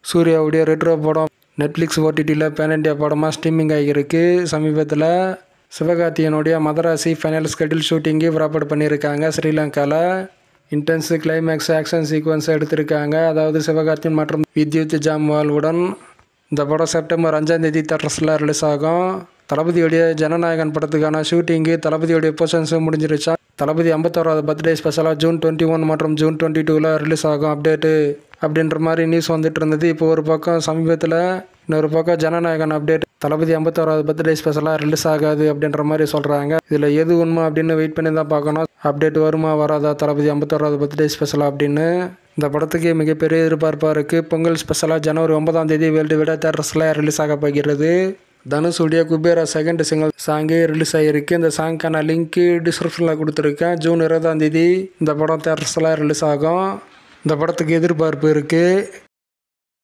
சூர்யாவுடைய ரெட்ரோ படம் நெட்ஃப்ளிக்ஸ் ஓடிடியில் pan India படமாக ஸ்ட்ரீமிங் ஆகியிருக்கு. சமீபத்தில் சிவகார்த்திகேயனுடைய மதராசி ஃபைனல் ஸ்கெடியூல் ஷூட்டிங்கு ப்ராப்பர்ட் பண்ணியிருக்காங்க. ஸ்ரீலங்காவில் இன்டென்ஸ் கிளைமேக்ஸ் ஆக்ஷன் சீக்வன்ஸை எடுத்திருக்காங்க. அதாவது சிவகார்த்திகேயன் மற்றும் வித்யுத் ஜாம்வாலுடன். இந்த படம் செப்டம்பர் 5ஆம் தேதி தியேட்டர்ஸில் ரிலீஸ் ஆகும். தளபதியுடைய ஜனநாயகன் படத்துக்கான ஷூட்டிங்கு தளபதியுடைய போர்ஷன்ஸும் முடிஞ்சிருச்சா. தளபதி 51வது பர்த்டே ஸ்பெஷலாக June 21 மற்றும் June 22 ரிலீஸ் ஆகும் அப்டேட்டு அப்படின்ற மாதிரி நியூஸ் வந்துட்டு இருந்தது. இப்போ ஒரு பக்கம் சமீபத்தில் இன்னொரு பக்கம் ஜனநாயகன் அப்டேட் தளபதி 51வது பர்த்டே ஸ்பெஷலாக ரிலீஸ் ஆகாது அப்படின்ற மாதிரி சொல்கிறாங்க. இதில் எது உண்மை அப்படின்னு வெயிட் பண்ணி தான் பார்க்கணும். அப்டேட் வருமா வராதா தளபதி 51வது பர்த்டே ஸ்பெஷலாக அப்படின்னு. இந்த படத்துக்கு மிகப்பெரிய எதிர்பார்ப்பாக இருக்குது. பொங்கல் ஸ்பெஷலாக ஜனவரி 9ஆம் தேதி வேர்ல்டு விட தியேட்டர்ஸில் ரிலீஸ் ஆக போகிறது. தனுஷுடைய குபேரா செகண்ட் சிங்கிள் சாங்கே ரிலீஸ் ஆகிருக்கு. இந்த சாங்க்கான லிங்க்கு டிஸ்கிரிப்ஷனில் கொடுத்துருக்கேன். June 20ஆம் தேதி இந்த படம் தியேட்டர்ஸில் ரிலீஸ் ஆகும். இந்த படத்துக்கு எதிர்பார்ப்பு இருக்குது.